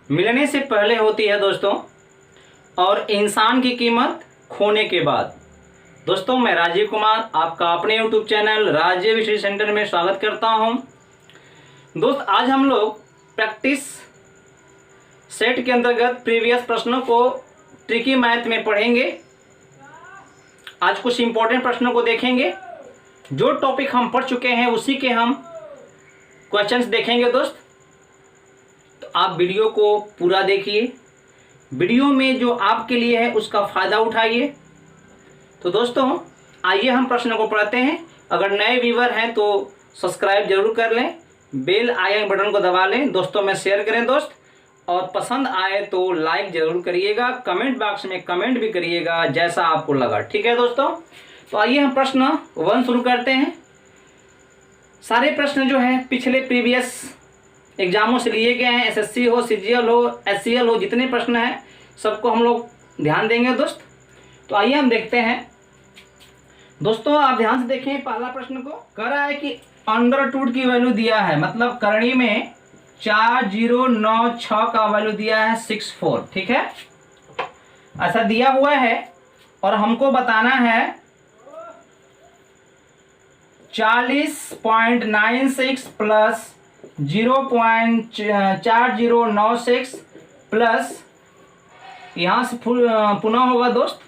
मिलने से पहले होती है दोस्तों, और इंसान की कीमत खोने के बाद। दोस्तों मैं राजीव कुमार आपका अपने YouTube channel Rajeev study centre में स्वागत करता हूं। दोस्त आज हम लोग प्रैक्टिस सेट के अंतर्गत प्रीवियस प्रश्नों को ट्रिकी मैथ में पढ़ेंगे। आज कुछ इंपॉर्टेंट प्रश्नों को देखेंगे। जो टॉपिक हम पढ़ चुके हैं उसी के हम क्वेश्चंस देखेंगे दोस्त। तो आप वीडियो को पूरा देखिए, वीडियो में जो आपके लिए है उसका फ़ायदा उठाइए। तो दोस्तों आइए हम प्रश्नों को पढ़ते हैं। अगर नए व्यूवर हैं तो सब्सक्राइब जरूर कर लें, बेल आइकन बटन को दबा लें, दोस्तों में शेयर करें दोस्त, और पसंद आए तो लाइक जरूर करिएगा, कमेंट बॉक्स में कमेंट भी करिएगा जैसा आपको लगा। ठीक है दोस्तों, तो आइए हम प्रश्न 1 शुरू करते हैं। सारे प्रश्न जो हैं पिछले प्रीवियस एग्जामों से लिए गए हैं। एसएससी हो, सीजीएल हो, एससीएल हो, जितने प्रश्न हैं सबको हम लोग ध्यान देंगे दोस्त। तो आइए हम देखते हैं। दोस्तों आप ध्यान से देखें, पहला प्रश्न को कह रहा है कि अंडर रूट की वैल्यू दिया है, मतलब करणी में 4096 का वैल्यू दिया है 64। ठीक है, ऐसा दिया हुआ है और हमको बताना है 40.96 प्लस 0.4096 प्लस यहां से पुनः होगा दोस्त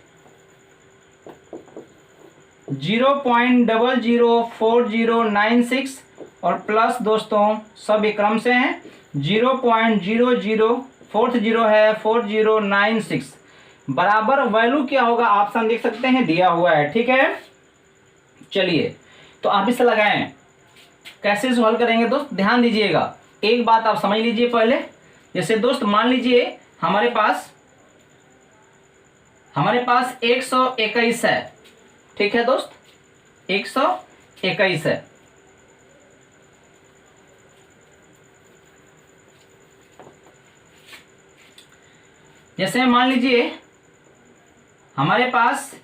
0.004096 और प्लस दोस्तों सब एक क्रम से हैं 0.0040 है 4096 बराबर वैल्यू क्या होगा ऑप्शन देख सकते हैं दिया हुआ है। ठीक है, चलिए तो आप इसे लगाएं। कैसे इसको हल करेंगे दोस्त, ध्यान दीजिएगा। एक बात आप समझ लीजिए पहले। जैसे दोस्त मान लीजिए हमारे पास 121 है। ठीक है दोस्त, 121 है। जैसे मान लीजिए हमारे पास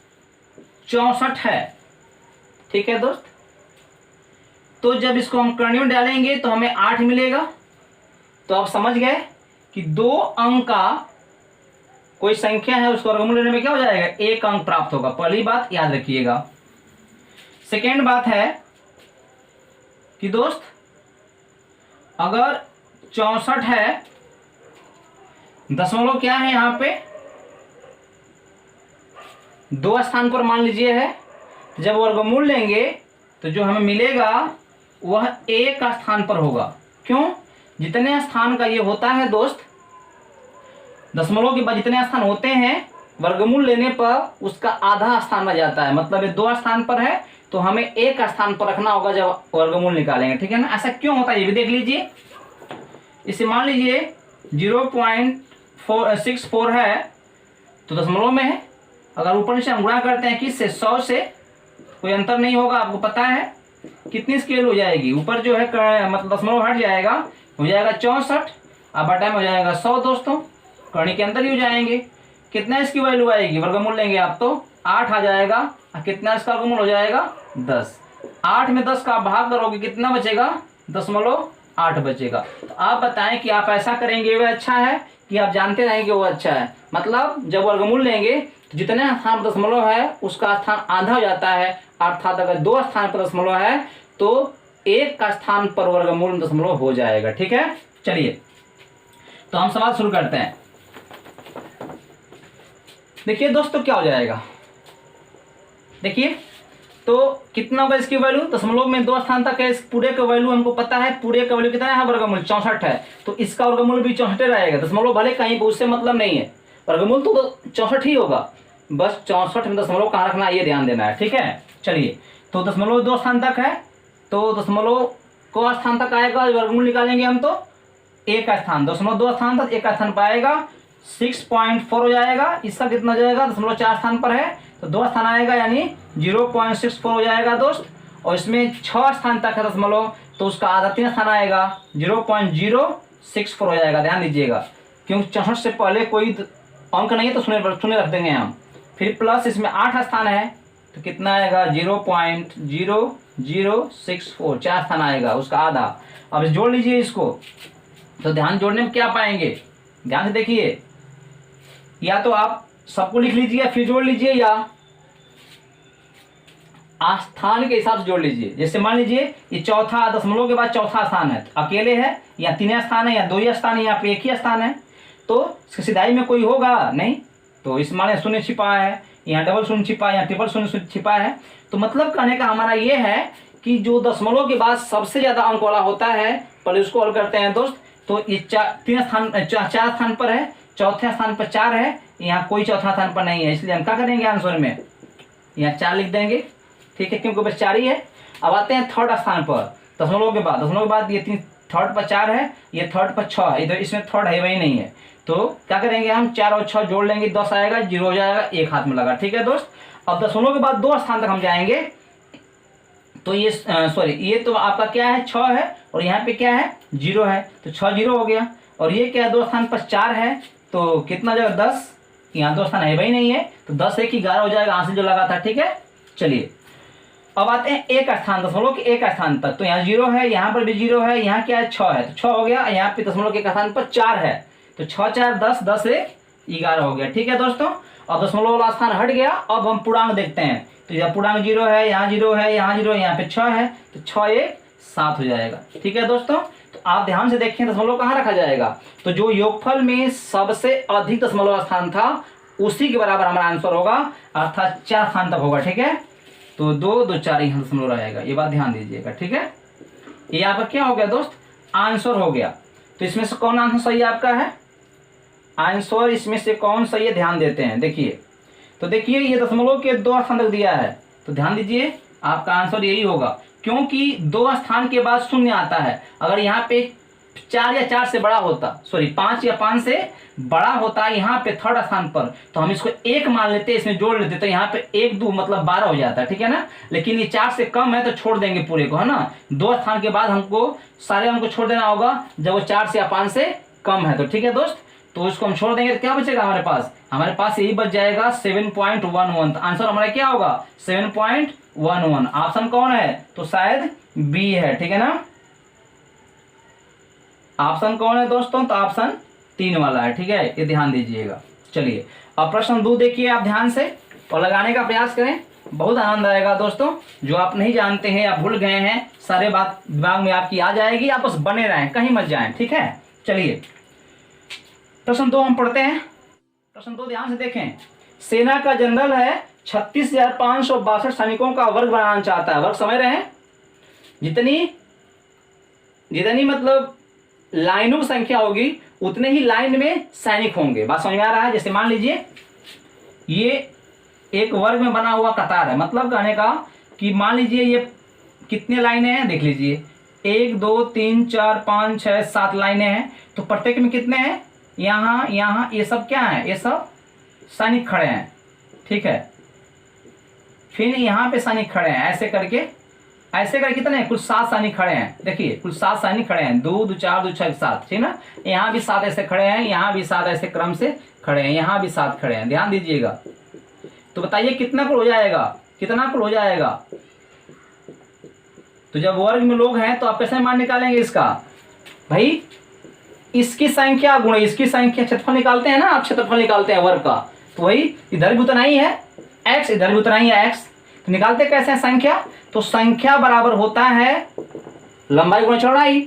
64 है। ठीक है दोस्त, तो जब इसको हम करणीय में डालेंगे तो हमें 8 मिलेगा। तो आप समझ गए कि 2 अंक का कोई संख्या है उसको वर्गमूल लेने में क्या हो जाएगा, 1 अंक प्राप्त होगा। पहली बात याद रखिएगा। सेकेंड बात है कि दोस्त अगर 64 है, दशमलव क्या है यहां पे 2 स्थान पर मान लीजिए है। जब वर्गमूल लेंगे तो जो हमें मिलेगा वह 1 स्थान पर होगा। क्यों, जितने स्थान का ये होता है दोस्त, दशमलव के बाद जितने स्थान होते हैं वर्गमूल लेने पर उसका आधा स्थान रह जाता है। मतलब ये 2 स्थान पर है तो हमें 1 स्थान पर रखना होगा जब वर्गमूल निकालेंगे। ठीक है ना, ऐसा क्यों होता है ये भी देख लीजिए। इसे मान लीजिए 0.64 है तो दशमलव में है। अगर ऊपर नीचे हम गुणा करते हैं किससे, 100 से, कोई अंतर नहीं होगा। आपको पता है कितनी स्केल हो जाएगी, ऊपर जो है मतलब दशमलव हट जाएगा, हो जाएगा 64 और बटा में हो जाएगा 100 दोस्तों, कर्ण के अंदर ही हो जाएंगे। कितना इसकी वैल्यू आएगी, वर्गमूल लेंगे आप तो 8 आ जाएगा। और कितना इसका वर्गमूल हो जाएगा 10। 8 में 10 का भाग करोगे कितना बचेगा, 0.8 बचेगा। तो आप बताएं कि आप ऐसा करेंगे वह अच्छा है कि आप जानते रहेंगे वो अच्छा है। मतलब जब वर्गमूल लेंगे तो जितने स्थान पर दशमलव है उसका स्थान आधा हो जाता है। अर्थात अगर 2 स्थान पर दशमलव है तो 1 का स्थान पर वर्गमूल दशमलव हो जाएगा। ठीक है, चलिए तो हम सवाल शुरू करते हैं। देखिए दोस्तों क्या हो जाएगा, देखिए तो कितना होगा इसकी वैल्यू, दशमलव में 2 स्थान तक है। इस पूरे का वैल्यू हमको पता है, पूरे का वैल्यू कितना है, वर्गमूल 64 है। तो इसका वर्गमूल भी 64 रहेगा। दशमलव भले कहीं पर, उससे मतलब नहीं है, वर्गमूल तो 64 ही होगा। बस 64 में दशमलव कहाँ रखना है ये ध्यान देना है। ठीक है, चलिए तो दशमलव 2 स्थान तक है तो दशमलव को स्थान तक आएगा, वर्गमूल निकालेंगे हम तो 1 का स्थान, दशमलव 2 स्थान तक 1 का स्थान पाएगा 6.4 हो जाएगा। इसका कितना हो जाएगा, दशमलव 4 स्थान पर है तो 2 स्थान आएगा यानी 0.64 हो जाएगा दोस्त। और इसमें 6 स्थान तक है दशमलव तो उसका आधा 3 स्थान आएगा 0.064 हो जाएगा। ध्यान दीजिएगा क्योंकि 64 से पहले कोई अंक नहीं है तो शून्य रख देंगे हम। फिर प्लस इसमें 8 स्थान है तो कितना आएगा 0.0064, 4 स्थान आएगा उसका आधा। अब जोड़ लीजिए इसको तो ध्यान जोड़ने में क्या पाएंगे ध्यान से देखिए, या तो आप सबको लिख लीजिए फिर जोड़ लीजिए, या स्थान के हिसाब से जोड़ लीजिए। जैसे मान लीजिए ये चौथा, दशमलव के बाद चौथा स्थान है, तो अकेले है या तीन स्थान है या दो ही स्थान है या एक ही स्थान है, तो सीधाई में कोई होगा नहीं, तो इस माने शून्य छिपा है, यहाँ डबल शून्य छिपा है, यहाँ ट्रिपल शून्य छिपा है। तो मतलब कहने का हमारा ये है कि जो दशमलव के बाद सबसे ज्यादा अंक वाला होता है, पहले उसको हल करते हैं दोस्त। तो ये चार स्थान पर है, चौथे स्थान पर 4 है, यहाँ कोई चौथा स्थान पर नहीं है, इसलिए हम क्या करेंगे आंसर में यहाँ 4 लिख देंगे, ठीक है, क्योंकि बस 4 ही है। अब आते हैं थर्ड स्थान पर, दशमलव के बाद ये 3, थर्ड पर 4 है, ये थर्ड पर 6 है, इधर इसमें थर्ड है वही नहीं है, तो क्या करेंगे हम 4 और 6 जोड़ लेंगे, 10 आएगा, 0 हो जाएगा, एक हाथ में लगा, ठीक है दोस्त। अब दशमलव के बाद 2 स्थान तक हम जाएंगे, तो ये ये तो आपका क्या है 6 है, और यहाँ पे क्या है 0 है, तो 6 0 हो गया। और ये क्या है 2 स्थान पर 4 है, तो कितना जाएगा 10, यहाँ 2 स्थान है वही नहीं है, तो 10 1 11 हो जाएगा, आंसर जो लगा था, ठीक है। चलिए अब आते हैं एक स्थान, दशमलव के एक स्थान पर, तो यहाँ 0 है, यहाँ पर भी 0 है, यहाँ क्या है 6 है, तो 6 हो गया, यहाँ पे दशमलव के एक स्थान पर 4 है, तो 6 4 10, 10 1 11 हो गया, ठीक है दोस्तों। अब दशमलव वाला स्थान हट गया, अब हम पूर्णांक देखते हैं, तो यहाँ पूर्णांक 0 है, यहाँ 0 है, यहाँ 0, यहाँ पे 6 है, तो 6 1 7 हो जाएगा, ठीक है दोस्तों। तो आप ध्यान से देखें दशमलव कहाँ रखा जाएगा, तो जो योगफल में सबसे अधिक दशमलव स्थान था उसी के बराबर हमारा आंसर होगा, अर्थात 4 स्थान तक होगा, ठीक है। तो 2 2 4 यहाँ दशमलव रहेगा, ये बात ध्यान दीजिएगा, ठीक है। ये आपका क्या हो गया दोस्त, आंसर हो गया। तो इसमें से कौन आंसर सही आपका है, आंसर इसमें से कौन सही है, ध्यान देते हैं, देखिए। तो देखिए ये दशमलव के 2 स्थान तक दिया है, तो ध्यान दीजिए आपका आंसर यही होगा, क्योंकि 2 स्थान के बाद शून्य आता है। अगर यहाँ पे 4 या 4 से बड़ा होता, 5 या 5 से बड़ा होता है यहाँ पे थर्ड स्थान पर, तो हम इसको 1 मान लेते, इसमें जोड़ लेते, तो यहाँ पे 1 2 मतलब 12 हो जाता है, ठीक है ना। लेकिन ये 4 से कम है तो छोड़ देंगे पूरे को, है ना। 2 स्थान के बाद हमको सारे अंक को छोड़ देना होगा जब वो 4 से या 5 से कम है, तो ठीक है दोस्त। तो इसको हम छोड़ देंगे तो क्या बचेगा हमारे पास यही बच जाएगा 7.11। आंसर हमारा क्या होगा 7.11। ऑप्शन कौन है, तो शायद बी है, ठीक है ना। ऑप्शन कौन है दोस्तों, तो ऑप्शन 3 वाला है, ठीक है, ये ध्यान दीजिएगा। चलिए अब प्रश्न 2 देखिए आप ध्यान से और लगाने का प्रयास करें, बहुत आनंद आएगा दोस्तों। जो आप नहीं जानते हैं या भूल गए हैं, सारे बात दिमाग में आपकी आ जाएगी, आप बस बने रहें, कहीं मत जाएं, ठीक है। चलिए प्रश्न 2 हम पढ़ते हैं। प्रश्न 2 ध्यान से देखें। सेना का जनरल है 36,562 सैनिकों का वर्ग बनाना चाहता है। वर्ग समझ रहे हैं, जितनी मतलब लाइनों की संख्या होगी उतने ही लाइन में सैनिक होंगे। बात समझ में आ रहा है। जैसे मान लीजिए ये एक वर्ग में बना हुआ कतार है, मतलब कहने का कि मान लीजिए ये कितने लाइनें हैं, देख लीजिए 1 2 3 4 5 6 7 लाइनें हैं। तो प्रत्येक में कितने हैं, यहाँ यहाँ ये सब क्या है, ये सब सैनिक खड़े हैं, ठीक है। फिर यहाँ पे सैनिक खड़े हैं, ऐसे करके कितने हैं, कुल 7 सैनिक खड़े हैं। देखिए कुल 7 सैनिक खड़े हैं, 2 2 4 2 6 7, ठीक ना। यहाँ भी 7 ऐसे खड़े हैं, यहाँ भी 7 ऐसे क्रम से खड़े हैं, यहाँ भी 7 खड़े हैं, ध्यान दीजिएगा। तो बताइए कितना कुल हो जाएगा, कितना कुल हो जाएगा। तो जब वर्ग में लोग हैं तो आप कैसे मान निकालेंगे इसका, भाई इसकी संख्या गुणा इसकी संख्या, क्षेत्रफल निकालते हैं ना आप, क्षेत्रफल निकालते हैं वर्ग का, तो वही इधर भी उतना ही है x, इधर भी उतना ही है x। तो निकालते कैसे हैं संख्या, तो संख्या बराबर होता है लंबाई गुणा चौड़ाई।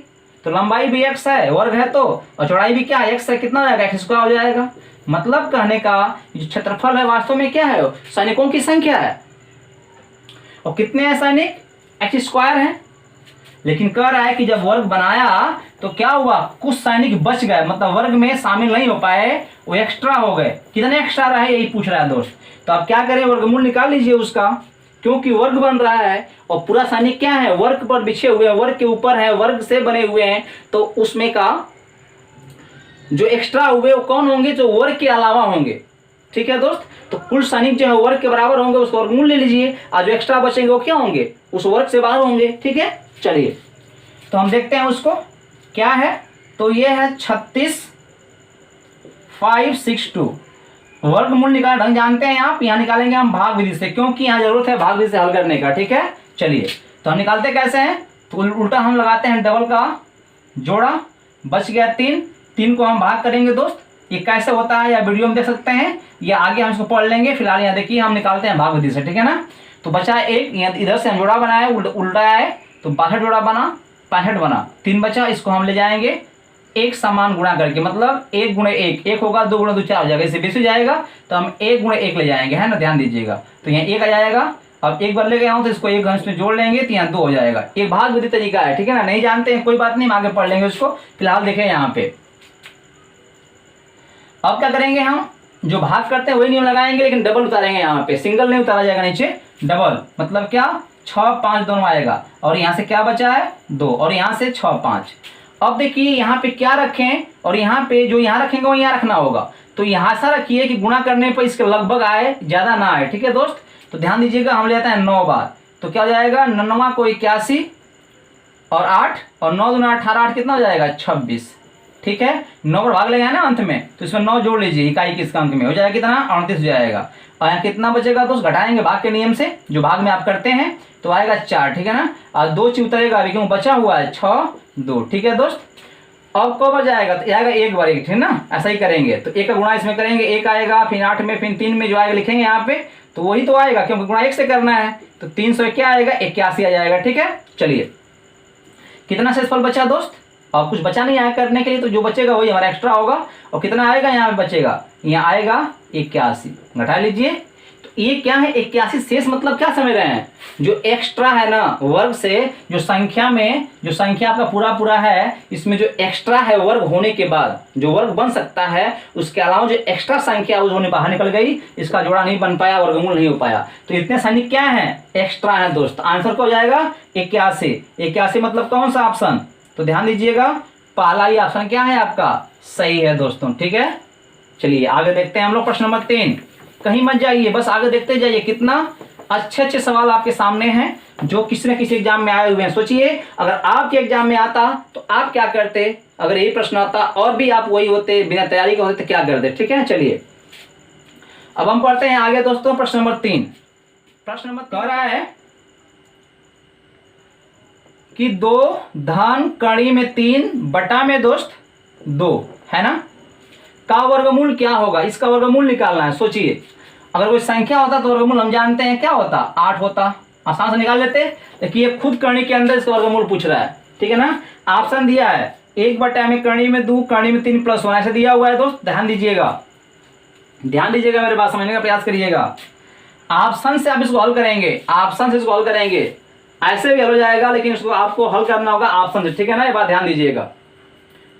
तो लंबाई भी x है, वर्ग है तो, और चौड़ाई भी क्या है x है, कितना हो जाएगा x स्क्वायर हो जाएगा। मतलब कहने का जो क्षेत्रफल है वास्तव में क्या है, सैनिकों की संख्या है। और कितने हैं सैनिक, x स्क्वायर है। लेकिन कह रहा है कि जब वर्ग बनाया तो क्या हुआ, कुछ सैनिक बच गए, मतलब वर्ग में शामिल नहीं हो पाए, वो एक्स्ट्रा हो गए। कितने एक्स्ट्रा रहे यही पूछ रहा है दोस्त। तो आप क्या करें, वर्गमूल निकाल लीजिए उसका, क्योंकि वर्ग बन रहा है और पूरा सैनिक क्या है, वर्ग पर बिछे हुए हैं, वर्ग के ऊपर है, वर्ग से बने हुए हैं, तो उसमें का जो एक्स्ट्रा हुए वो कौन होंगे, जो वर्ग के अलावा होंगे, ठीक है दोस्त। तो कुल सैनिक जो है वर्ग के बराबर होंगे, उसको वर्गमूल ले लीजिए, और जो एक्स्ट्रा बचेंगे वो क्या होंगे, उस वर्ग से बाहर होंगे, ठीक है। चलिए तो हम देखते हैं उसको क्या है। तो ये है 36,562। वर्गमूल निकाल ढंग जानते हैं आप, यहाँ निकालेंगे हम भाग विधि से, क्योंकि यहाँ जरूरत है भाग विधि से हल करने का, ठीक है। चलिए तो हम निकालते कैसे हैं, तो उल्टा हम लगाते हैं, डबल का जोड़ा, बच गया 3 को हम भाग करेंगे दोस्त ये कैसे होता है या वीडियो में देख सकते हैं या आगे हम इसको पढ़ लेंगे। फिलहाल यहाँ देखिए हम निकालते हैं भाग विधि से, ठीक है ना। तो बचा एक, इधर से हम जोड़ा बनाए, उल्टा आए तो 62 जोड़ा बना, 65 बना, 3 बचा। इसको हम ले जाएंगे एक समान गुणा करके, मतलब 1 गुणे 1, 1 होगा, 2 गुणे 2 4 हो जाएगा, इससे बेसी जाएगा तो हम 1 गुणे 1 ले जाएंगे, है ना, ध्यान दीजिएगा। तो यहाँ 1 आ जाएगा। अब एक बार ले गया हूँ तो इसको 1 अंश में जोड़ लेंगे तो यहाँ 2 हो जाएगा। एक भाग विधि तरीका है, ठीक है ना। नहीं जानते हैं कोई बात नहीं, हम आगे पढ़ लेंगे उसको। फिलहाल देखें यहाँ पे अब क्या करेंगे, हम जो भाग करते हैं वही नियम लगाएंगे, लेकिन डबल उतारेंगे। यहाँ पे सिंगल नहीं उतारा जाएगा, नीचे डबल, मतलब क्या 6 5 दोनों आएगा। और यहाँ से क्या बचा है 2, और यहाँ से 6 5। अब देखिए यहाँ पे क्या रखें, और यहाँ पे जो यहाँ रखेंगे वो यहाँ रखना होगा। तो यहाँ ऐसा रखिए कि गुणा करने पर इसके लगभग आए, ज्यादा ना आए, ठीक है दोस्त। तो ध्यान दीजिएगा, हम ले जाते हैं 9 बार, तो क्या हो जाएगा 9 को 81 और 8 और 9 दूना 18, 8 कितना हो जाएगा 26, ठीक है। 9 पर भाग लगाया ना अंत में, तो इसमें 9 जोड़ लीजिए, इकाई किसका अंक में हो जाएगा कितना 38 हो जाएगा। और यहाँ कितना बचेगा दोस्त, घटाएंगे भाग के नियम से, जो भाग में आप करते हैं, तो आएगा 4, ठीक है ना। और 2 चीज उतरेगा अभी, क्यों बचा हुआ है 6 2, ठीक है दोस्त। अब कब जाएगा तो आएगा 1 बार 1, ठीक ना, ऐसा ही करेंगे। तो 1 का गुणा इसमें करेंगे, 1 आएगा, फिर 8 में, फिर 3 में जो आएगा लिखेंगे यहाँ पे, तो वही तो आएगा, क्योंकि गुणा 1 से करना है। तो 300 क्या आएगा 81 आ जाएगा, ठीक है। चलिए कितना शेषफल बचा दोस्त, और कुछ बचा नहीं आया करने के लिए, तो जो बचेगा वही हमारा एक्स्ट्रा होगा। और कितना आएगा यहाँ पे बचेगा, यहाँ आएगा 81, घटा लीजिए। तो ये क्या है 81 शेष, मतलब क्या समझ रहे हैं, जो एक्स्ट्रा है ना वर्ग से, जो संख्या में, जो संख्या आपका पूरा है, इसमें जो एक्स्ट्रा है वर्ग होने के बाद जो वर्ग बन सकता है, उसके अलावा जो एक्स्ट्रा संख्या उन्होंने बाहर निकल गई, इसका जोड़ा नहीं बन पाया, वर्गमूल नहीं हो पाया। तो इतने संख्या क्या है एक्स्ट्रा है दोस्त। आंसर क्या हो जाएगा 81। 81 मतलब कौन सा ऑप्शन, तो ध्यान दीजिएगा पहला ही ऑप्शन क्या है आपका सही है दोस्तों, ठीक है। चलिए आगे देखते हैं हम लोग प्रश्न नंबर 3। कहीं मत जाइए, बस आगे देखते जाइए। कितना अच्छे सवाल आपके सामने हैं जो किसी न किसी एग्जाम में आए हुए हैं। सोचिए अगर आपके एग्जाम में आता तो आप क्या करते, अगर यही प्रश्न आता और भी आप वही होते, बिना तैयारी के होते तो क्या करते, ठीक है। चलिए अब हम पढ़ते हैं आगे दोस्तों प्रश्न नंबर 3। प्रश्न नंबर कह रहा है कि 2 धन कड़ी में 3 बटा में दोस्त 2 है ना, का वर्गमूल क्या होगा, इसका वर्गमूल निकालना है। सोचिए अगर कोई संख्या होता तो वर्गमूल हम जानते हैं क्या होता 8 होता, आसान से निकाल लेते। देखिए ये खुद कड़ी के अंदर इसका वर्गमूल पूछ रहा है, ठीक है ना। ऑप्शन दिया है 1 बटा में कड़ी में 2, कड़ी में 3 प्लस 1 ऐसे दिया हुआ है दोस्त। ध्यान दीजिएगा, ध्यान दीजिएगा, मेरे बात समझने का प्रयास करिएगा। ऑप्शन से आप इसको हल करेंगे, ऑप्शन से इसको हल करेंगे, ऐसे भी हल हो जाएगा, लेकिन इसको आपको हल करना होगा ऑप्शन से, ठीक है ना। ये बात ध्यान दीजिएगा,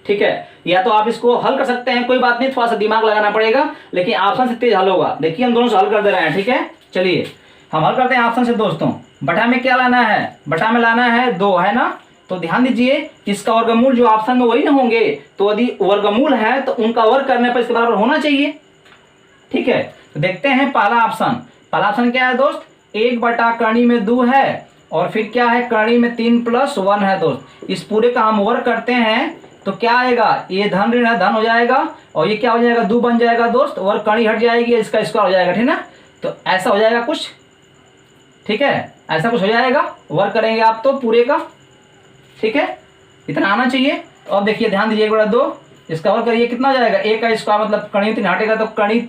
ठीक है। या तो आप इसको हल कर सकते हैं, कोई बात नहीं, थोड़ा सा दिमाग लगाना पड़ेगा, लेकिन ऑप्शन से तेज हल होगा। देखिए हम दोनों से हल कर दे रहे हैं, ठीक है। चलिए हम हल करते हैं ऑप्शन से दोस्तों। बटा में क्या लाना है, बटा में लाना है 2 है ना। तो ध्यान दीजिए इसका वर्गमूल जो ऑप्शन में वही ना होंगे, तो यदि वर्गमूल है तो उनका वर्ग करने पर इसके बराबर होना चाहिए, ठीक है। तो देखते हैं पहला ऑप्शन। पहला ऑप्शन क्या है दोस्त 1 बटा कड़ी में 2 है, और फिर क्या है कड़ी में 3 प्लस 1 है दोस्त। इस पूरे का हम वर्ग करते हैं तो क्या आएगा, ये धन ऋण है, धन हो जाएगा, और ये क्या हो जाएगा 2 बन जाएगा दोस्त, और कड़ी हट जाएगी, इसका स्क्वायर हो जाएगा, ठीक ना। तो ऐसा हो जाएगा कुछ, ठीक है, ऐसा कुछ हो जाएगा। वर्क करेंगे आप तो पूरे का, ठीक है, इतना आना चाहिए। अब देखिए ध्यान दीजिए बड़ा 2, इसका वर्क करिए कितना हो जाएगा 1 का स्क्वायर, मतलब कड़ी 3 हटेगा तो कड़ी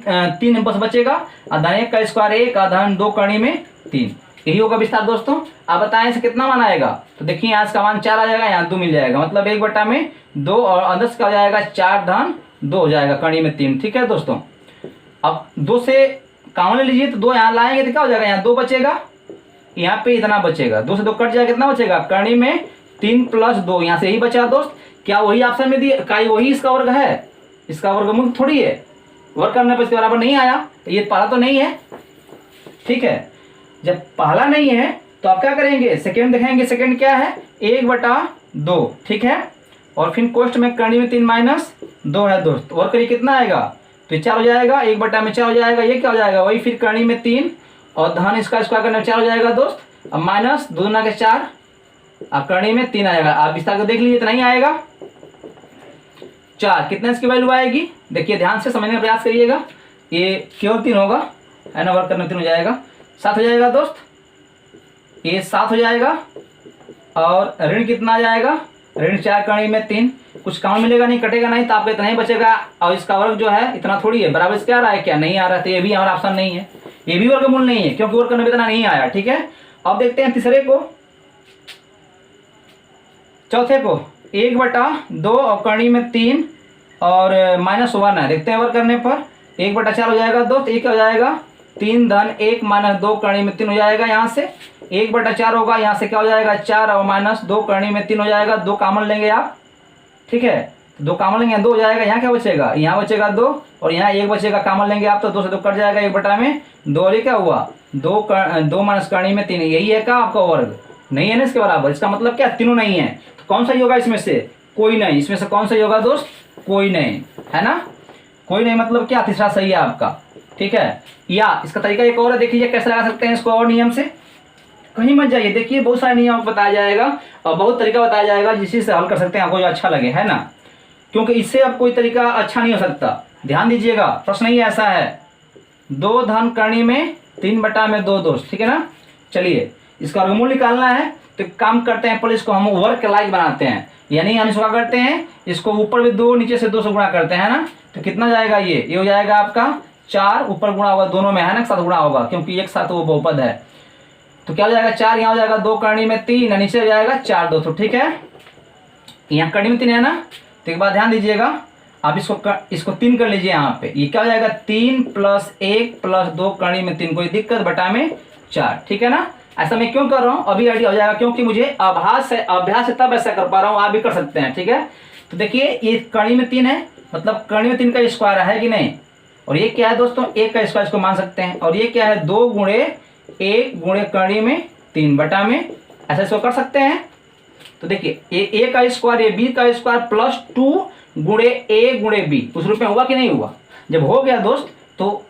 3 बस बचेगा, और धन 1 का स्क्वायर 1, और धन 2 कड़ी में 3, यही होगा विस्तार दोस्तों। आप बताएं इसे कितना मान आएगा, तो देखिए यहाँ इसका मान 4 आ जाएगा, यहाँ 2 मिल जाएगा, मतलब 1 बटा में 2 और अंदर का हो जाएगा 4 धन 2 हो जाएगा कड़ी में 3, ठीक है दोस्तों। अब 2 से कॉमन ले लीजिए, तो 2 यहाँ लाएंगे तो क्या हो जाएगा, यहाँ 2 बचेगा, यहाँ पे इतना बचेगा, 2 से 2 कट जाएगा, कितना बचेगा कड़ी में 3 प्लस 2, यहाँ से यही बचा दोस्त। क्या वही ऑप्शन में दिया, क्या वही इसका वर्ग है, इसका वर्गमूल थोड़ी है, वर्ग करने पर इसके बराबर नहीं आया, तो ये पहला तो नहीं है, ठीक है। जब पहला नहीं है तो आप क्या करेंगे, सेकंड देखेंगे, सेकंड क्या है 1 बटा 2, ठीक है, और फिर कोष्ट में कड़ी में 3 माइनस 2 है दोस्त। वर्ग करिए कितना आएगा, तो ये 4 हो जाएगा, 1 बटा में 4 हो जाएगा, ये क्या हो जाएगा वही फिर कड़ी में 3, और धन इसका स्क्वायर करने में 4 हो जाएगा दोस्त, अब माइनस 2 दूना के 4, अब कड़ी में 3 आएगा। आप विस्तार को देख लीजिए, इतना ही आएगा 4, कितना इसकी वैल्यू आएगी, देखिए ध्यान से समझने का प्रयास करिएगा, ये केवल 3 होगा, है ना, वर्ग करने में 3 हो जाएगा, 7 हो जाएगा दोस्त, ये 7 हो जाएगा, और ऋण कितना आ जाएगा ऋण 4 कड़ी में 3, कुछ काम मिलेगा नहीं, कटेगा नहीं, तो आपका इतना ही बचेगा। और इसका वर्ग जो है इतना थोड़ी है, बराबर इसके आ रहा है क्या, नहीं आ रहा, तो ये भी हमारा ऑप्शन नहीं है, ये भी वर्गमूल नहीं है, क्योंकि वर्ग करने में इतना नहीं आया। ठीक है, अब देखते हैं तीसरे को, चौथे को 1/2 और कड़ी में 3 और -1 है। देखते हैं वर्ग करने पर 1/4 हो जाएगा दोस्त, तो ये क्या हो जाएगा 3 धन 1 -2 कड़ी में 3 हो जाएगा। यहाँ से 1/4 होगा, यहाँ से क्या हो जाएगा 4 और -2 कड़ी में 3 हो जाएगा। 2 कॉमन लेंगे आप, ठीक है, 2 कॉमन लेंगे, 2 हो जाएगा। यहाँ क्या बचेगा, यहाँ बचेगा 2 और यहाँ 1 बचेगा, कॉमन लेंगे आप तो 2 से 2 कट जाएगा, 1/2 और ये क्या हुआ 2 माइनस कड़ी में 3, यही है क्या आपका वर्ग, नहीं है ना इसके बराबर। इसका मतलब क्या, तीनों नहीं है, तो कौन सा होगा इसमें से, कोई नहीं। इसमें से कौन सा होगा दोस्त, कोई नहीं, है ना, कोई नहीं, मतलब क्या तीसरा सही है आपका। ठीक है, या इसका तरीका एक और है, देख लीजिए कैसे लगा सकते हैं इसको और नियम से, कहीं मत जाइए, देखिए बहुत सारे नियम आपको बताया जाएगा और बहुत तरीका बताया जाएगा जिससे से हल कर सकते हैं, आपको जो अच्छा लगे, है ना, क्योंकि इससे अब कोई तरीका अच्छा नहीं हो सकता। ध्यान दीजिएगा, प्रश्न ही ऐसा है, 2 धन कड़ी में 3/2 दोस्त, ठीक है ना। चलिए इसका वर्गमूल निकालना है, तो काम करते हैं, पहले इसको हम वर्ग के लायक बनाते हैं, यानी हम इसको क्या करते हैं, इसको ऊपर भी 2 नीचे से 2 से गुणा करते हैं ना, तो कितना जाएगा, ये हो जाएगा आपका 4, ऊपर गुणा होगा दोनों में, है ना, साथ गुणा होगा क्योंकि एक साथ वो बहुपद है, तो क्या हो जाएगा 4, यहाँ हो जाएगा 2 कड़ी में 3, नीचे हो जाएगा 4 2, तो ठीक है, यहाँ कड़ी में 3 है ना। तो एक बात ध्यान दीजिएगा, आप इसको 3 कर लीजिए, यहाँ पे ये क्या हो जाएगा 3 + 1 + 2 कड़ी में 3, कोई दिक्कत, बटा में 4, ठीक है ना। ऐसा मैं क्यों कर रहा हूँ, अभी आइडिया हो जाएगा, क्योंकि मुझे अभ्यास है तब ऐसा कर पा रहा हूँ, आप भी कर सकते हैं। ठीक है, तो देखिए ये कड़ी में 3 है, मतलब कड़ी में 3 का स्क्वायर है कि नहीं, और ये क्या है दोस्तों 1 का स्क्वायर, इसको मान सकते हैं, और ये क्या है 2 गुणे 1 गुणे कड़ी में 3 बटा में, ऐसा इसको कर सकते हैं। तो देखिए ये a का स्क्वायर, ये b का स्क्वायर प्लस 2 गुणे a गुणे b, उस रूप में हुआ कि नहीं हुआ। जब हो गया दोस्त, तो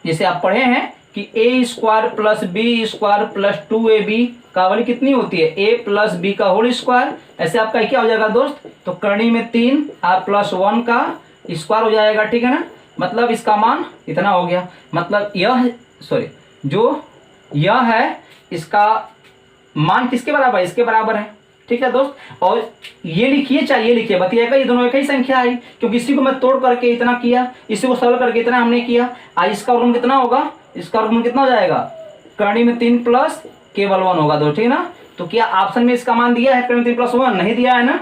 जैसे आप पढ़े हैं कि a square plus b square plus 2ab का वैल्यू कितनी होती है, a प्लस b का होल स्क्वायर, ऐसे आपका क्या हो जाएगा दोस्त, तो कड़ी में 3 और प्लस 1 का स्क्वायर हो जाएगा, ठीक है ना, मतलब इसका मान इतना हो गया, मतलब यह है इसका मान किसके बराबर है, इसके बराबर है। ठीक है दोस्त, और ये लिखिए चाहे ये लिखिए, बताइएगा ये दोनों एक ही संख्या आई, क्योंकि इसी को मैं तोड़ करके इतना किया, इसी को सरल करके इतना हमने किया। आज इसका वर्गमूल कितना होगा, इसका वर्गमूल कितना हो जाएगा, कड़ी में 3 प्लस केवल 1 होगा दोस्त, ठीक है ना। तो क्या ऑप्शन में इसका मान दिया है, कड़ी में 3 + 1 नहीं दिया है ना,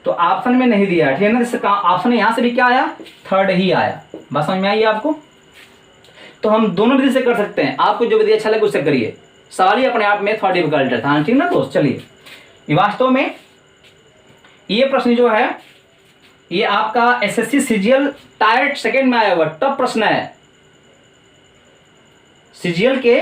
तो ऑप्शन में नहीं दिया है, ठीक है ना। इसका ऑप्शन यहाँ से भी क्या आया, 3rd ही आया। बात समझ में आई आपको, तो हम दोनों विधि से कर सकते हैं, आपको जो विधि अच्छा लगे उससे करिए, सवाल ही अपने आप में थोड़ा डिफिकल्ट था, ठीक ना दोस्त। चलिए ये वास्तव में ये प्रश्न जो है ये आपका एसएससी सीजीएल टायर 2 में आया हुआ टफ प्रश्न है, सीजीएल के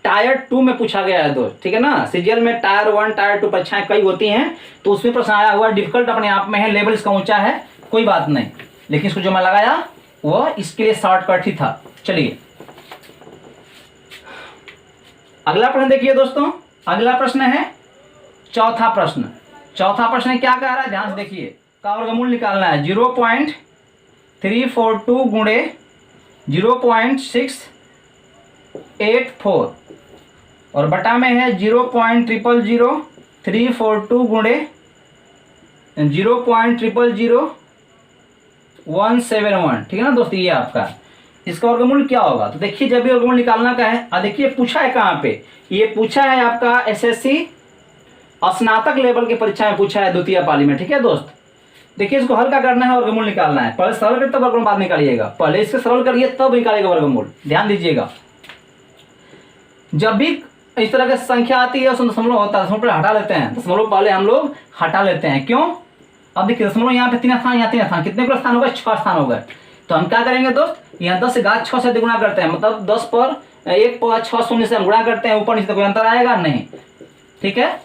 टायर 2 में पूछा गया है दोस्त, ठीक है ना। सीजीएल में टायर 1 टायर 2 परीक्षाएं कई होती हैं, तो उसमें प्रश्न आया हुआ, डिफिकल्ट अपने आप में है, लेवल इसका ऊंचा है, कोई बात नहीं, लेकिन इसको जो मैं लगाया वह इसके लिए शॉर्टकट ही था। चलिए अगला प्रश्न देखिए दोस्तों, अगला प्रश्न है चौथा प्रश्न। चौथा प्रश्न क्या कह रहा है, ध्यान से देखिए, का वर्गमूल निकालना है 0.342 गुणे 0.684 और बटा में है 0.000342 गुणे 0.000171, ठीक है ना दोस्तों, ये आपका इसका वर्गमूल क्या होगा। तो देखिए जब भी वर्गमूल निकालना का है, देखिए पूछा है कहाँ पे, ये पूछा है आपका एसएससी स्नातक लेवल की परीक्षा में पूछा है, द्वितीय पाली में, ठीक है दोस्त। देखिए इसको हल्का करना है, वर्गमूल निकालना है, पहले सरल करिए तब वर्गमूल बाद निकालिएगा, पहले इसके सरल करिए तब निकालिएगा वर्गमूल। ध्यान दीजिएगा, जब भी इस तरह की संख्या आती है उसमें दशमलव होता है, दशमलव हटा लेते हैं, दशमलव पहले हम लोग हटा लेते हैं, क्यों। अब देखिए दशमलव यहाँ पे 3 स्थान, यहाँ 3 स्थान, कितने को स्थान हो गए, 6 स्थान हो गए। तो हम क्या करेंगे दोस्त, यहाँ 10 से घात 6 से गुणा करते हैं, मतलब 10 पर 1 पर 6 शून्य से हम गुणा करते हैं, ऊपर नीचे तो कोई अंतर आएगा नहीं, ठीक है।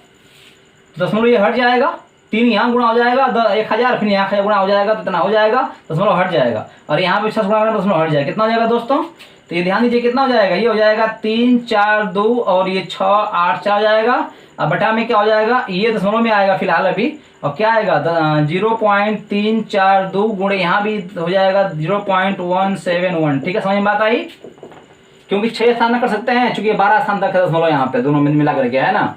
दशमलव ये हट जाएगा, 3 यहाँ गुणा हो जाएगा 1000, फिर यहाँ 1000 गुणा हो जाएगा तो इतना हो जाएगा, दशमलव हट जाएगा, और यहाँ पे 6 गुणा करेंगे दशमलव हट जाएगा, कितना हो जाएगा दोस्तों। तो ये ध्यान दीजिए कितना हो जाएगा, ये हो जाएगा 3 4 2 और ये 6 8 4 जाएगा, अब बटा में क्या हो जाएगा, ये दशमलव में आएगा फिलहाल अभी, और क्या आएगा 0.342 गुणे यहाँ भी हो जाएगा 0.171, ठीक है, समझ में बात आई। क्योंकि 6 स्थान कर सकते हैं, चूंकि 12 स्थान तक है दशमलव यहाँ पे दोनों में मिला करके, है ना।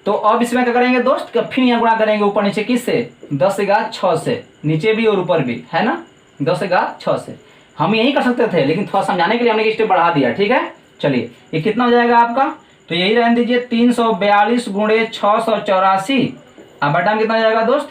तो अब इसमें क्या करेंगे दोस्त, कि फिर यहाँ गुणा करेंगे ऊपर नीचे किससे, 10 की घात 6 से, नीचे भी और ऊपर भी, है ना, 10 की घात 6 से। हम यही कर सकते थे, लेकिन थोड़ा समझाने के लिए हमने स्टेप बढ़ा दिया, ठीक है। चलिए ये कितना हो जाएगा आपका, तो यही रहने दीजिए 342 गुणे 684। अब बटा में कितना हो जाएगा दोस्त,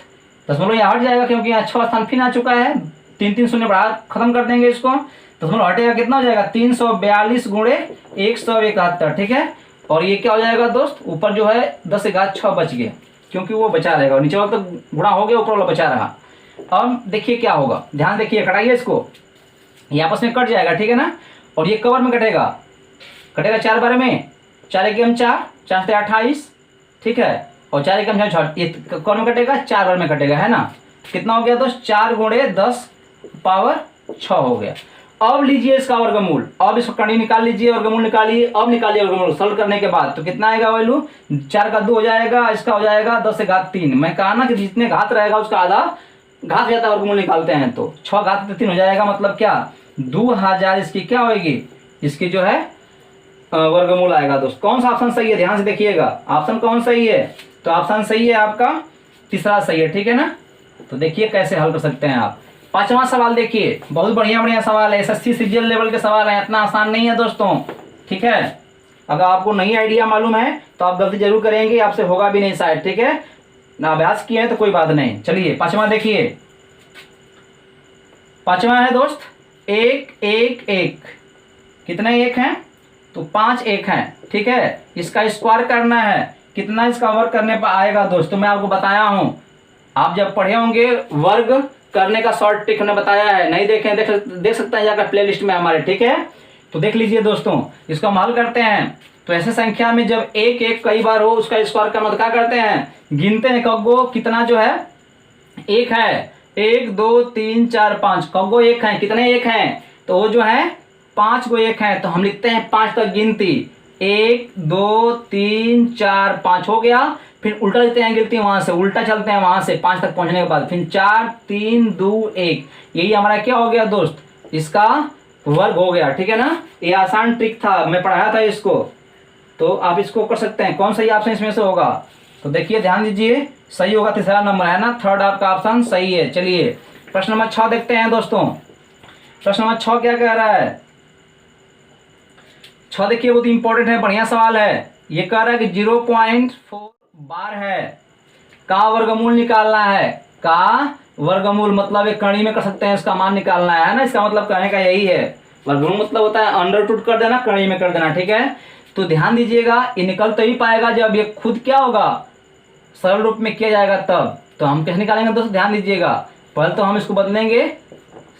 दशमलव यहाँ हट जाएगा क्योंकि यहाँ 6 स्थान फिर आ चुका है, 3 शून्य बढ़ा खत्म कर देंगे इसको, दशमलव हटेगा कितना हो जाएगा 342 गुणे 171, ठीक है। और ये क्या हो जाएगा दोस्त, ऊपर जो है 10 की घात 6 बच गया, क्योंकि वो बचा रहेगा, नीचे वाला तो गुणा हो गया, ऊपर वाला बचा रहा। अब देखिए क्या होगा, ध्यान देखिए, कटाइए इसको, ये आपस में कट जाएगा, ठीक है ना। और ये कवर में कटेगा, कटेगा 4 बार में, 4 एकम 4, 4 से 28, ठीक है, और 4 एकम 6, ये कवर में कटेगा, 4 बार में कटेगा, है ना। कितना हो गया दोस्त, 4 गुणे 10 पावर 6 हो गया। अब लीजिए इसका वर्गमूल, अब इसको कड़ी निकाल लीजिए, वर्गमूल निकालिए, अब निकालिए वर्गमूल सॉल्व करने के बाद, तो कितना आएगा वैल्यू, 4 का 2 हो जाएगा, इसका हो जाएगा 10 की घात 3। मैं कहा ना कि जितने घात रहेगा उसका आधा घात जाता है, वर्गमूल निकालते हैं तो 6 घात 3 हो जाएगा, मतलब क्या 2000 इसकी क्या होगी, इसकी जो है वर्गमूल आएगा दोस्त। कौन सा ऑप्शन सही है, ध्यान से देखिएगा, ऑप्शन कौन सही है, तो ऑप्शन सही है आपका तीसरा सही है, ठीक है ना। तो देखिए कैसे हल कर सकते हैं आप। 5वां सवाल देखिए, बहुत बढ़िया बढ़िया सवाल है, एसएससी सीजीएल लेवल के सवाल है, इतना आसान नहीं है दोस्तों, ठीक है। अगर आपको नहीं आइडिया मालूम है तो आप गलती जरूर करेंगे, आपसे होगा भी नहीं शायद, ठीक है ना, अभ्यास किए हैं तो कोई बात नहीं। चलिए 5वां देखिए, 5वां है दोस्त 1 1 1, कितने 1 हैं, तो 5 1 हैं, ठीक है। इसका स्क्वायर करना है, कितना इसका वर्ग करने पर आएगा दोस्तों, मैं आपको बताया हूं, आप जब पढ़े होंगे वर्ग करने का शॉर्ट ट्रिक हमने बताया है, नहीं देखें देख सकते हैं जाकर प्लेलिस्ट में हमारे, ठीक है। तो देख लीजिए दोस्तों, इसको हम हल करते हैं। तो ऐसे संख्या में जब 1 1 कई बार हो, उसका स्क्वायर करना, तो क्या करते हैं, गिनते हैं कगो कितना जो है 1 है, 1 2 3 4 5, कगो 1 है, कितने 1 हैं, तो वो जो है 5 गो 1 है, तो हम लिखते हैं 5 तक गिनती, 1 2 3 4 5 हो गया, फिर उल्टा लेते हैं गिनती, वहां से उल्टा चलते हैं, वहां से 5 तक पहुंचने के बाद फिर 4 3 2 1, यही हमारा क्या हो गया दोस्त, इसका वर्ग हो गया, ठीक है ना। ये आसान ट्रिक था, मैं पढ़ाया था इसको, तो आप इसको कर सकते हैं। कौन सही ऑप्शन इसमें से होगा, तो देखिए ध्यान दीजिए, सही होगा तीसरा नंबर, है ना, थर्ड आपका ऑप्शन सही है। चलिए प्रश्न नंबर 6 देखते हैं दोस्तों। प्रश्न नंबर 6 क्या कह रहा है, 6 देखिए बहुत इंपॉर्टेंट है, बढ़िया सवाल है। ये कह रहा है कि 0.4 बार है, का वर्गमूल निकालना है, का वर्गमूल मतलब एक कड़ी में कर सकते हैं, इसका मान निकालना है ना, इसका मतलब कहने का यही है। वर्गमूल मतलब होता है अंडर रूट कर देना, कड़ी में कर देना, ठीक है। तो ध्यान दीजिएगा, ये निकल तभी पाएगा जब ये खुद क्या होगा, सरल रूप में किया जाएगा तब। तो हम कैसे निकालेंगे दोस्तों, ध्यान दीजिएगा, पहले तो हम इसको बदलेंगे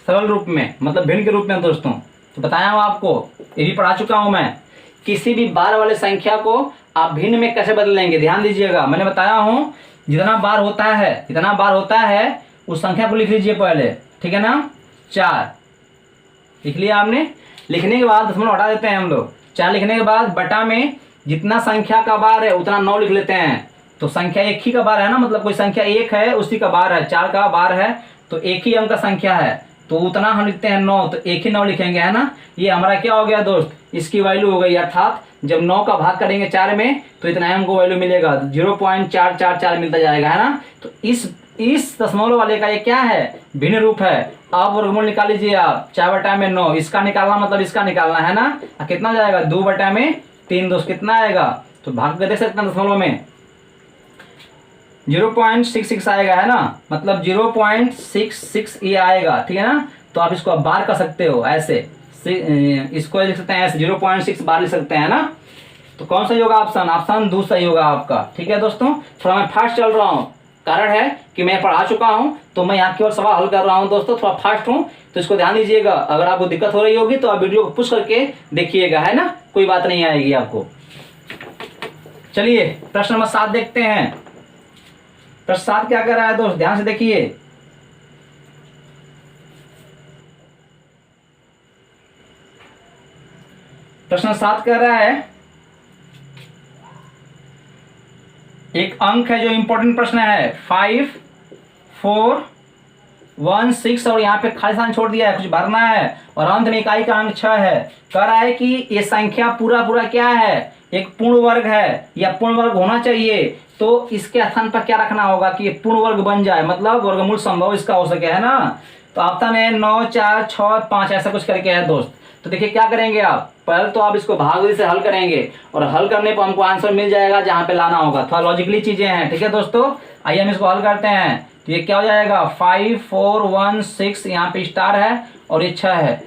सरल रूप में, मतलब भिन्न के रूप में दोस्तों। तो बताया हूं आपको, ये भी पढ़ा चुका हूं मैं, किसी भी बार वाले संख्या को आप भिन्न में कैसे बदलेंगे, ध्यान दीजिएगा, मैंने बताया हूं जितना बार होता है उस संख्या को लिख लीजिए पहले, ठीक है ना। 4 लिख लिया आपने, लिखने के बाद दशमलव हटा देते हैं हम लोग, 4 लिखने के बाद बटा में जितना संख्या का बार है उतना 9 लिख लेते हैं। तो संख्या एक ही का बार है ना, मतलब कोई संख्या 1 है उसी का बार है, 4 का बार है तो एक ही अंक का संख्या है, तो उतना हम लिखते हैं 9, तो एक ही 9 लिखेंगे, है ना। ये हमारा क्या हो गया दोस्त, इसकी वैल्यू हो गई, अर्थात जब 9 का भाग करेंगे 4 में तो इतना हमको वैल्यू मिलेगा, 0.444 मिलता जाएगा, है ना। तो इस दशमलव वाले का ये क्या है, भिन्न रूप है। अब वर्गमूल निकाल लीजिए आप, 4 बटा में 9, इसका निकालना मतलब इसका निकालना, है ना। कितना जाएगा, 2 बटा में 3 दोस्त कितना आएगा, तो भाग के देख सकते हैं दशमलव में 0.66 आएगा, है ना, मतलब 0.66 ये आएगा, ठीक है ना। तो आप इसको बार कर सकते हो ऐसे, इसको लिख सकते हैं ऐसे, 0.6 बार लिख सकते हैं ना। तो कौन सही होगा ऑप्शन, ऑप्शन 2 सही होगा आपका, ठीक है दोस्तों। थोड़ा मैं फास्ट चल रहा हूँ, कारण है कि मैं पढ़ा चुका हूं तो मैं यहाँ केवल सवाल हल कर रहा हूं दोस्तों, थोड़ा फास्ट हूं, तो इसको ध्यान दीजिएगा। अगर आपको दिक्कत हो रही होगी तो आप वीडियो को पुश करके देखिएगा, है ना, कोई बात नहीं आएगी आपको। चलिए प्रश्न नंबर 7 देखते हैं। प्रश्न 7 क्या कर रहा है दोस्त, ध्यान से देखिए। प्रश्न 7 कह रहा है, एक अंक है जो इंपॉर्टेंट प्रश्न है, 5 4 16 और यहाँ पे खाली स्थान छोड़ दिया है, कुछ भरना है। और अंत में इकाई का अंक 6 है। कह रहा है कि ये संख्या पूरा पूरा क्या है, एक पूर्ण वर्ग है या पूर्ण वर्ग होना चाहिए। तो इसके स्थान पर क्या रखना होगा कि ये पूर्ण वर्ग बन जाए, मतलब वर्गमूल संभव इसका हो सके, है ना। तो ऑप्शन है 9, 4, 6, 5 ऐसा कुछ करके है दोस्त। तो देखिए क्या करेंगे आप, पहले तो आप इसको भागविधि से हल करेंगे और हल करने पर हमको आंसर मिल जाएगा जहां पे लाना होगा। थोड़ा लॉजिकली चीजें हैं, ठीक है दोस्तों। आइए हम इसको हल करते हैं। तो ये क्या हो जाएगा, 5, 4, 1, 6, यहाँ पे स्टार है और ये 6 है।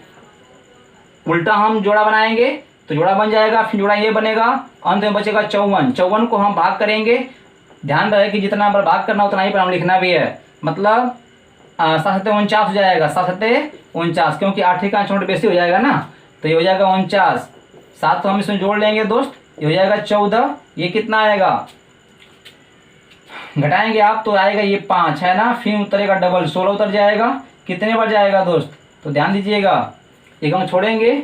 उल्टा हम जोड़ा बनाएंगे तो जोड़ा बन जाएगा, फिर जोड़ा ये बनेगा, अंत में बचेगा 54। 54 को हम भाग करेंगे, ध्यान रहे कि जितना बार भाग करना उतना ही पर हम लिखना भी है, मतलब 7 49 हो जाएगा, 7 49, क्योंकि 8 का छोटे बेसी हो जाएगा ना। तो ये हो जाएगा 49, 7 तो हम इसमें जोड़ लेंगे दोस्त, ये हो जाएगा 14। ये कितना आएगा, घटाएंगे आप तो आएगा ये 5, है ना। फिर उतरेगा डबल, 16 उतर जाएगा, कितने बार जाएगा दोस्त, तो ध्यान दीजिएगा, एक हम छोड़ेंगे,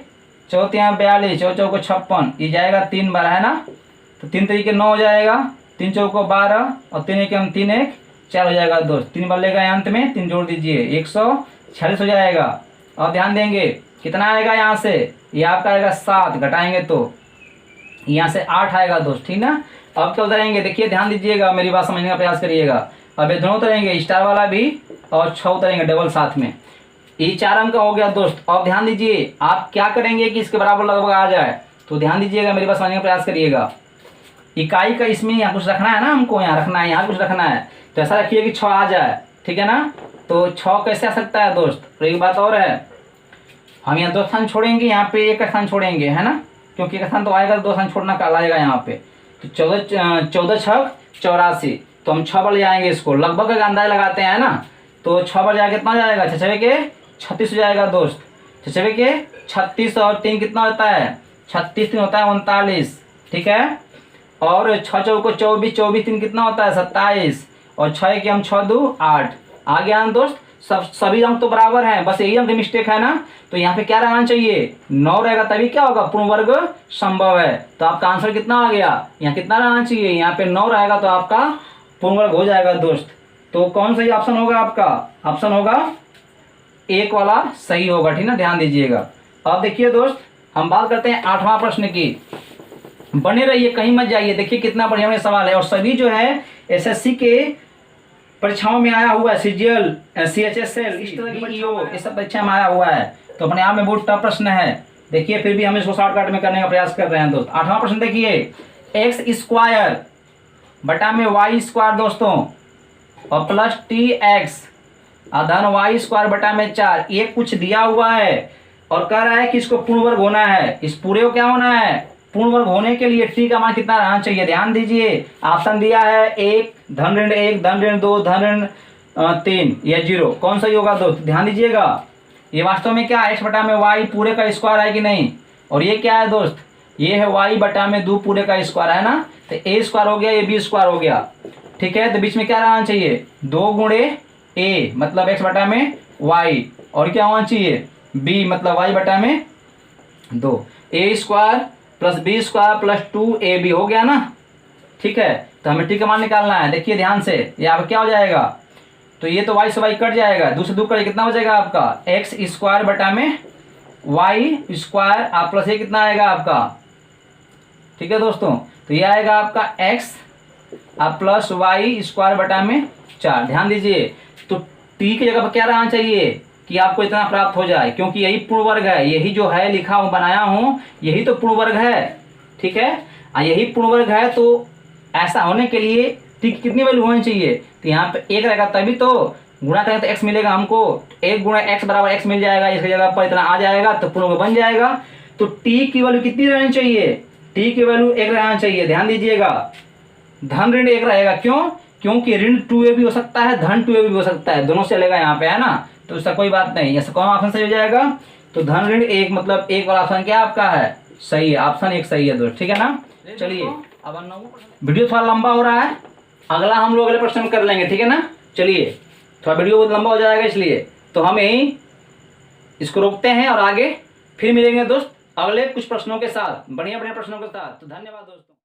4 यहाँ 42, 4 चौको 56, ये जाएगा 3 बार, है ना। तो 3 तरीके 9 हो जाएगा, 3 चौको 12 और 3 एक हम 3 1 4 हो जाएगा दोस्त। 3 बार लेगा अंत में, 3 जोड़ दीजिए, 146 हो जाएगा। और ध्यान देंगे कितना आएगा यहाँ से, ये आपका आएगा 7, घटाएंगे तो यहाँ से 8 आएगा दोस्त, ठीक ना। अब क्या उतरेंगे, देखिए ध्यान दीजिएगा, मेरी बात समझने का प्रयास करिएगा। अब ये दोनों उतरेंगे, स्टार वाला भी और 6 उतरेंगे डबल साथ में, ये 4 अंक का हो गया दोस्त। अब ध्यान दीजिए आप क्या करेंगे कि इसके बराबर लगभग आ जाए, तो ध्यान दीजिएगा, मेरी बात समझने का प्रयास करिएगा। इकाई का इसमें यहाँ कुछ रखना है ना, हमको यहाँ रखना है, यहाँ कुछ रखना है, तो ऐसा रखिए कि 6 आ जाए, ठीक है ना। तो 6 कैसे आ सकता है दोस्त, तो एक बात और है, हम यहाँ 2 स्थान छोड़ेंगे, यहाँ पे 1 स्थान छोड़ेंगे, है ना, क्योंकि 1 स्थान तो आएगा तो 2 स्थान छोड़ना कहलाएगा यहाँ पे। तो 14 6 84, तो हम 6 बार ले आएंगे इसको, लगभग का अंदाजा लगाते हैं ना। तो 6 बार जाएगा कितना जाएगा, 6 के 36 हो जाएगा दोस्त। 6 के 36 और 3 कितना होता है, 36 3 होता है 39, ठीक है। और 6 चौको 24, 24 3 कितना होता है 27, और 6 के हम 6 2 8 आ गया ना दोस्त। सभी अंक तो बराबर हैं, बस यही अंक मिस्टेक है ना। तो यहाँ पे क्या रहना चाहिए, 9 रहेगा, तभी क्या होगा, पूर्ण वर्ग संभव है। तो आपका आंसर कितना आ गया, यहाँ कितना रहना चाहिए, यहाँ पे 9 रहेगा, तो आपका पूर्ण वर्ग हो जाएगा दोस्त। तो कौन सही ऑप्शन होगा आपका, ऑप्शन होगा 1 वाला सही होगा, ठीक ना, ध्यान दीजिएगा। अब देखिए दोस्त, हम बात करते हैं 8वां प्रश्न की, बने रहिए कहीं मत जाइए। देखिए कितना बढ़िया सवाल है, और सभी जो है एसएससी के परीक्षाओं में आया हुआ है, सीजीएल, सीएचएसएल, इस तरह की ये सब परीक्षा में आया हुआ है, तो अपने आप में बहुत टफ प्रश्न है। देखिए फिर भी हम इसको शॉर्टकट में करने का प्रयास कर रहे हैं दोस्त। 8वां प्रश्न देखिए, एक्स स्क्वायर बटा में वाई स्क्वायर दोस्तों, और प्लस टी एक्स धन वाई स्क्वायर बटा में 4, ये कुछ दिया हुआ है और कह रहा है कि इसको पूर्ण वर्ग होना है। इस पूरे को क्या होना है, पूर्ण वर्ग होने के लिए टी का मान कितना रहना चाहिए। ध्यान दीजिए, ऑप्शन दिया है 1 धन ऋण 1 धन ऋण 2 धन ऋण 3 या 0, कौन सा होगा दोस्त। ध्यान दीजिएगा, ये वास्तव में क्या है, x बटा में y पूरे का स्क्वायर है कि नहीं, और ये क्या है दोस्त, ये है y बटा में 2 पूरे का स्क्वायर, है ना। तो a स्क्वायर हो गया, ये b स्क्वायर हो गया, ठीक है। तो बीच में क्या रहना चाहिए, 2 गुणे a मतलब x बटा में y, और क्या होना चाहिए b मतलब y बटा में 2, a square plus b square plus 2ab हो गया ना, ठीक है। तो हमें टी का मान निकालना है, देखिए ध्यान से, ये आपका क्या हो जाएगा, तो ये तो y से y कट जाएगा, 2 से 2 कट, कितना बचेगा आपका x स्क्वायर बटा में y स्क्वायर, आप प्लस ये कितना आएगा आपका, ठीक है दोस्तों। तो ये आएगा आपका x आप प्लस y स्क्वायर बटा में 4। ध्यान दीजिए, तो t की जगह पर क्या रहना चाहिए कि आपको इतना प्राप्त हो जाए, क्योंकि यही पूर्ण वर्ग है, यही जो है लिखा हूं बनाया हूं, यही तो पूर्ण वर्ग है, ठीक है। यही पूर्ण वर्ग है, तो ऐसा होने के लिए टी की कितनी वैल्यू होनी चाहिए, तो यहाँ पे 1 रहेगा, तभी तो गुणा करें तो x मिलेगा हमको, 1 गुणा x बराबर x मिल जाएगा, इसकी जगह पर इतना आ जाएगा तो पूर्ण वर्ग बन जाएगा। तो t की वैल्यू कितनी रहनी चाहिए, t की वैल्यू 1 रहना चाहिए। ध्यान दीजिएगा, धन ऋण 1 रहेगा, क्यों, क्योंकि ऋण 2a भी हो सकता है, धन 2a भी हो सकता है, दोनों चलेगा यहाँ पे, है ना। तो इसका कोई बात नहीं, ऐसा कौन ऑप्शन सही हो जाएगा, तो धन ऋण 1 मतलब 1 वाला ऑप्शन क्या आपका है, सही है, ऑप्शन 1 सही है दोस्त, ठीक है ना। चलिए अब वीडियो थोड़ा लंबा हो रहा है, अगला हम लोग अगले प्रश्न में कर लेंगे, ठीक है ना। चलिए थोड़ा वीडियो बहुत लंबा हो जाएगा, इसलिए तो हम यही इसको रोकते हैं और आगे फिर मिलेंगे दोस्त अगले कुछ प्रश्नों के साथ, बढ़िया बढ़िया प्रश्नों के साथ। तो धन्यवाद दोस्तों।